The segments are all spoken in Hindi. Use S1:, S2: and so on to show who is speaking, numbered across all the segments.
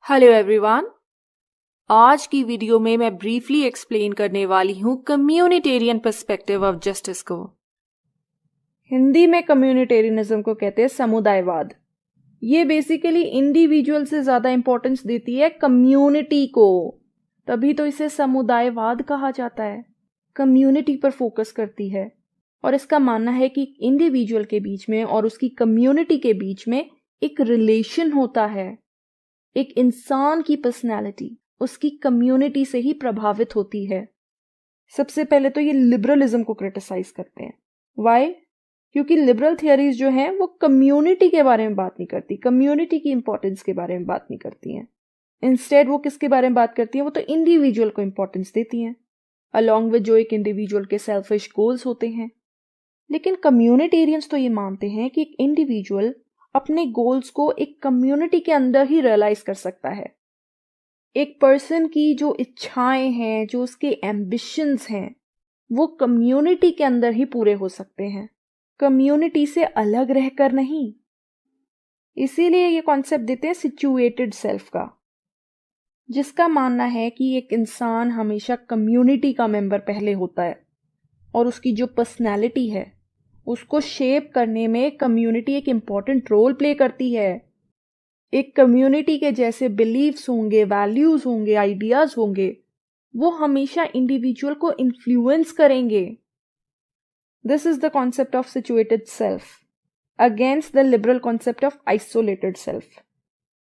S1: Hello everyone. आज की वीडियो में मैं ब्रीफली एक्सप्लेन करने वाली हूँ कम्युनिटेरियन पर्सपेक्टिव ऑफ जस्टिस को।
S2: हिंदी में कम्युनिटेरियनिज्म को कहते हैं समुदायवाद। ये बेसिकली इंडिविजुअल से ज़्यादा इंपॉर्टेंस देती है कम्युनिटी को, तभी तो इसे समुदायवाद कहा जाता है। कम्युनिटी पर फोकस करती है और इसका मानना है कि इंडिविजुअल के बीच में और उसकी कम्युनिटी के बीच में एक रिलेशन होता है। एक इंसान की पर्सनैलिटी उसकी कम्युनिटी से ही प्रभावित होती है। सबसे पहले तो ये लिबरलिज्म को क्रिटिसाइज करते हैं। वाई? क्योंकि लिबरल थियरीज जो हैं वो कम्युनिटी के बारे में बात नहीं करती, कम्युनिटी की इंपॉर्टेंस के बारे में बात नहीं करती हैं। इंस्टेड वो किसके बारे में बात करती हैं? वो तो इंडिविजुअल को इंपॉर्टेंस देती हैं, अलॉन्ग विद जो एक इंडिविजुअल के सेल्फिश गोल्स होते हैं। लेकिन कम्युनिटेरियंस तो ये मानते हैं कि एक इंडिविजुअल अपने गोल्स को एक कम्युनिटी के अंदर ही रियलाइज कर सकता है। एक पर्सन की जो इच्छाएं हैं, जो उसके एम्बिशंस हैं, वो कम्युनिटी के अंदर ही पूरे हो सकते हैं, कम्युनिटी से अलग रहकर नहीं। इसीलिए ये कॉन्सेप्ट देते हैं सिचुएटेड सेल्फ का, जिसका मानना है कि एक इंसान हमेशा कम्युनिटी का मेंबर पहले होता है और उसकी जो पर्सनैलिटी है उसको शेप करने में कम्युनिटी एक इम्पॉर्टेंट रोल प्ले करती है। एक कम्युनिटी के जैसे बिलीव्स होंगे, वैल्यूज होंगे, आइडियाज होंगे, वो हमेशा इंडिविजुअल को इन्फ्लुएंस करेंगे। This is the concept of situated self against the liberal concept of isolated self,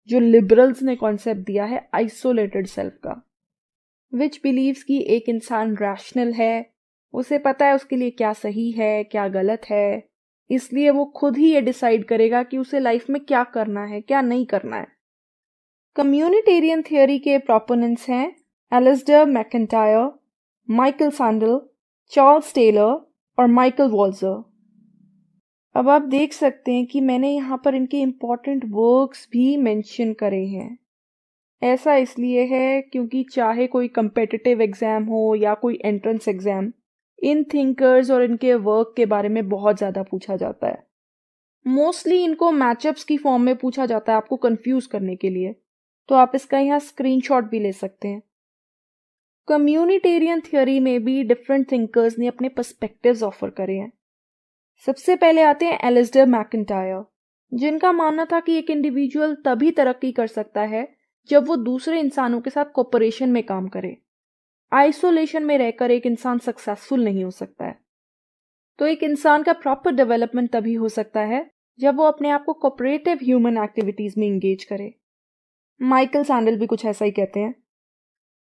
S2: जो लिबरल्स ने कॉन्सेप्ट दिया है आइसोलेटेड सेल्फ का, विच बिलीव्स कि एक इंसान रैशनल है, उसे पता है उसके लिए क्या सही है क्या गलत है, इसलिए वो खुद ही ये डिसाइड करेगा कि उसे लाइफ में क्या करना है क्या नहीं करना है। कम्युनिटेरियन थियोरी के प्रोपोनेंट्स हैं Alasdair MacIntyre, Michael Sandel, Charles Taylor और माइकल वॉल्जर। अब आप देख सकते हैं कि मैंने यहाँ पर इनके इम्पॉर्टेंट वर्क्स भी मेंशन करे हैं। ऐसा इसलिए है क्योंकि चाहे कोई कम्पिटिटिव एग्जाम हो या कोई एंट्रेंस एग्जाम, इन थिंकर्स और इनके वर्क के बारे में बहुत ज़्यादा पूछा जाता है। मोस्टली इनको मैचअप्स की फॉर्म में पूछा जाता है आपको कंफ्यूज करने के लिए, तो आप इसका यहाँ स्क्रीनशॉट भी ले सकते हैं। कम्युनिटेरियन थ्योरी में भी डिफरेंट थिंकर्स ने अपने पर्सपेक्टिव्स ऑफर करे हैं। सबसे पहले आते हैं एलिस्टर मैकेंटायर, जिनका मानना था कि एक इंडिविजुअल तभी तरक्की कर सकता है जब वो दूसरे इंसानों के साथ कोऑपरेशन में काम करे। आइसोलेशन में रहकर एक इंसान सक्सेसफुल नहीं हो सकता है। तो एक इंसान का प्रॉपर डेवलपमेंट तभी हो सकता है जब वो अपने आप को कोऑपरेटिव ह्यूमन एक्टिविटीज में इंगेज करे। माइकल सैंडल भी कुछ ऐसा ही कहते हैं।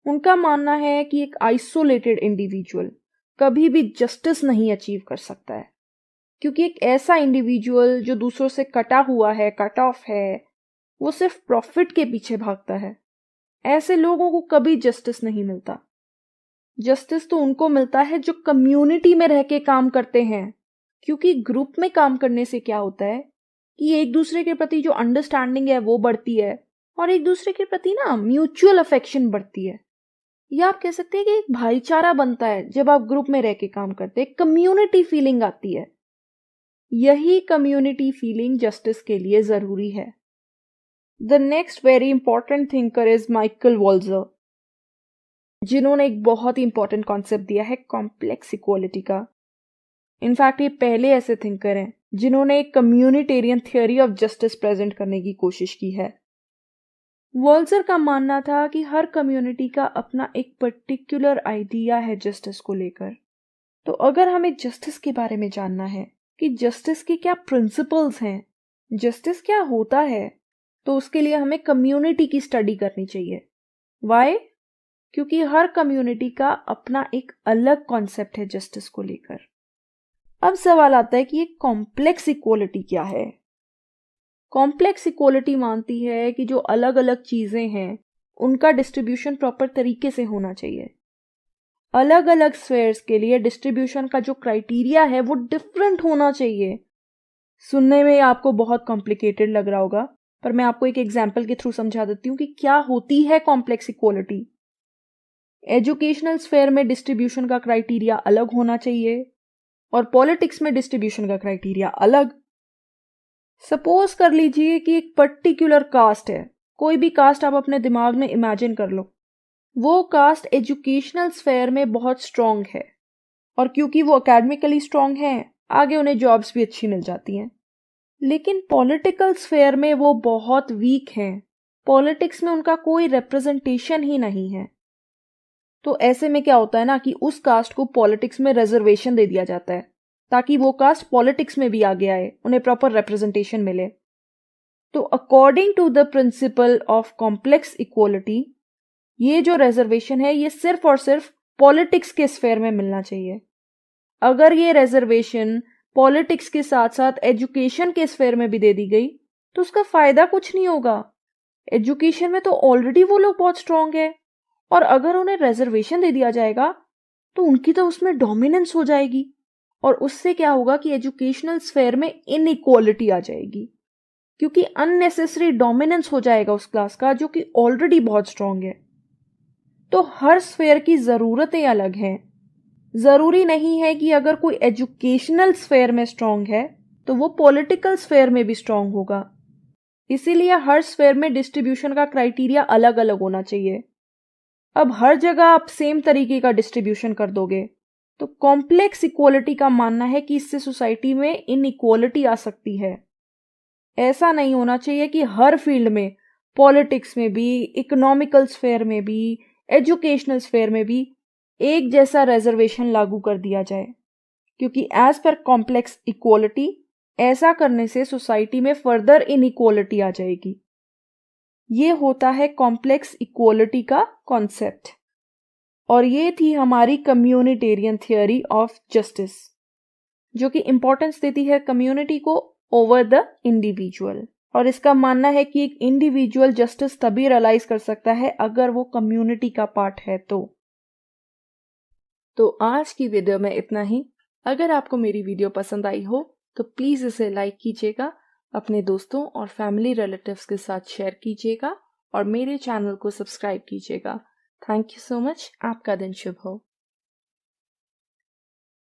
S2: उनका मानना है कि एक आइसोलेटेड इंडिविजुअल कभी भी जस्टिस नहीं अचीव कर सकता है, क्योंकि एक ऐसा इंडिविजुअल जो दूसरों से कटा हुआ है, कट ऑफ है, वो सिर्फ प्रॉफिट के पीछे भागता है। ऐसे लोगों को कभी जस्टिस नहीं मिलता। जस्टिस तो उनको मिलता है जो कम्युनिटी में रह के काम करते हैं, क्योंकि ग्रुप में काम करने से क्या होता है कि एक दूसरे के प्रति जो अंडरस्टैंडिंग है वो बढ़ती है और एक दूसरे के प्रति ना म्यूचुअल अफेक्शन बढ़ती है, या आप कह सकते हैं कि एक भाईचारा बनता है। जब आप ग्रुप में रह के काम करते हैं कम्युनिटी फीलिंग आती है। यही कम्युनिटी फीलिंग जस्टिस के लिए जरूरी है। The next very important thinker is Michael Walzer, जिन्होंने एक बहुत ही इंपॉर्टेंट कॉन्सेप्ट दिया है कॉम्प्लेक्स इक्वालिटी का। इनफैक्ट ये पहले ऐसे थिंकर हैं जिन्होंने एक communitarian theory of justice present करने की कोशिश की है। वॉल्जर का मानना था कि हर कम्युनिटी का अपना एक पर्टिकुलर आइडिया है जस्टिस को लेकर। तो अगर हमें जस्टिस के बारे में जानना है कि जस्टिस के क्या प्रिंसिपल्स हैं, जस्टिस क्या होता है, तो उसके लिए हमें कम्युनिटी की स्टडी करनी चाहिए। वाई? क्योंकि हर कम्युनिटी का अपना एक अलग कॉन्सेप्ट है जस्टिस को लेकर। अब सवाल आता है कि ये कॉम्प्लेक्स इक्वालिटी क्या है। कॉम्प्लेक्स इक्वालिटी मानती है कि जो अलग अलग चीजें हैं उनका डिस्ट्रीब्यूशन प्रॉपर तरीके से होना चाहिए। अलग अलग स्फेयर्स के लिए डिस्ट्रीब्यूशन का जो क्राइटेरिया है वो डिफरेंट होना चाहिए। सुनने में आपको बहुत कॉम्प्लिकेटेड लग रहा होगा, पर मैं आपको एक एग्जाम्पल के थ्रू समझा देती हूँ कि क्या होती है कॉम्प्लेक्स इक्वालिटी। एजुकेशनल स्फेयर में डिस्ट्रीब्यूशन का क्राइटेरिया अलग होना चाहिए और पॉलिटिक्स में डिस्ट्रीब्यूशन का क्राइटेरिया अलग। सपोज कर लीजिए कि एक पर्टिकुलर कास्ट है कोई भी कास्ट आप अपने दिमाग में इमेजिन कर लो, वो कास्ट एजुकेशनल स्फेयर में बहुत स्ट्रांग है, और क्योंकि वो एकेडमिकली स्ट्रांग है, आगे उन्हें जॉब्स भी अच्छी मिल जाती हैं। लेकिन पॉलिटिकल स्फेयर में वो बहुत वीक हैं, पॉलिटिक्स में उनका कोई रिप्रेजेंटेशन ही नहीं है। तो ऐसे में क्या होता है ना कि उस कास्ट को पॉलिटिक्स में रिजर्वेशन दे दिया जाता है, ताकि वो कास्ट पॉलिटिक्स में भी आगे आए, उन्हें प्रॉपर रिप्रेजेंटेशन मिले। तो according to the principle of complex equality, ये जो रिजर्वेशन है ये सिर्फ और सिर्फ पॉलिटिक्स के स्फेयर में मिलना चाहिए। अगर ये रिजर्वेशन पॉलिटिक्स के साथ साथ एजुकेशन के स्फेयर में भी दे दी गई तो उसका फायदा कुछ नहीं होगा। एजुकेशन में तो ऑलरेडी वो लोग बहुत स्ट्रांग है, और अगर उन्हें रिजर्वेशन दे दिया जाएगा तो उनकी तो उसमें डोमिनेंस हो जाएगी, और उससे क्या होगा कि एजुकेशनल स्फेयर में इनइक्वालिटी आ जाएगी, क्योंकि अननेसेसरी डोमिनेंस हो जाएगा उस क्लास का जो कि ऑलरेडी बहुत स्ट्रांग है। तो हर स्फेयर की ज़रूरतें अलग हैं। ज़रूरी नहीं है कि अगर कोई एजुकेशनल स्फेयर में स्ट्रांग है तो वो पॉलिटिकल स्फेयर में भी स्ट्रांग होगा। इसीलिए हर स्फेयर में डिस्ट्रीब्यूशन का क्राइटेरिया अलग अलग होना चाहिए। अब हर जगह आप सेम तरीके का डिस्ट्रीब्यूशन कर दोगे तो कॉम्प्लेक्स इक्वालिटी का मानना है कि इससे सोसाइटी में इनइक्वालिटी आ सकती है। ऐसा नहीं होना चाहिए कि हर फील्ड में, पॉलिटिक्स में भी, इकोनॉमिकल स्फेयर में भी, एजुकेशनल स्फेयर में भी एक जैसा रिजर्वेशन लागू कर दिया जाए, क्योंकि एज पर कॉम्प्लेक्स इक्वालिटी ऐसा करने से सोसाइटी में फर्दर इनइक्वालिटी आ जाएगी। ये होता है कॉम्प्लेक्स इक्वालिटी का कॉन्सेप्ट, और ये थी हमारी कम्युनिटेरियन थियोरी ऑफ जस्टिस, जो कि इंपॉर्टेंस देती है कम्युनिटी को ओवर द इंडिविजुअल। और इसका मानना है कि एक इंडिविजुअल जस्टिस तभी रियलाइज कर सकता है अगर वो कम्युनिटी का पार्ट है। तो आज की वीडियो में इतना ही। अगर आपको मेरी वीडियो पसंद आई हो तो प्लीज़ इसे लाइक कीजिएगा, अपने दोस्तों और फैमिली रिलेटिव्स के साथ शेयर कीजिएगा और मेरे चैनल को सब्सक्राइब कीजिएगा। Thank you so much. आपका दिन शुभ हो।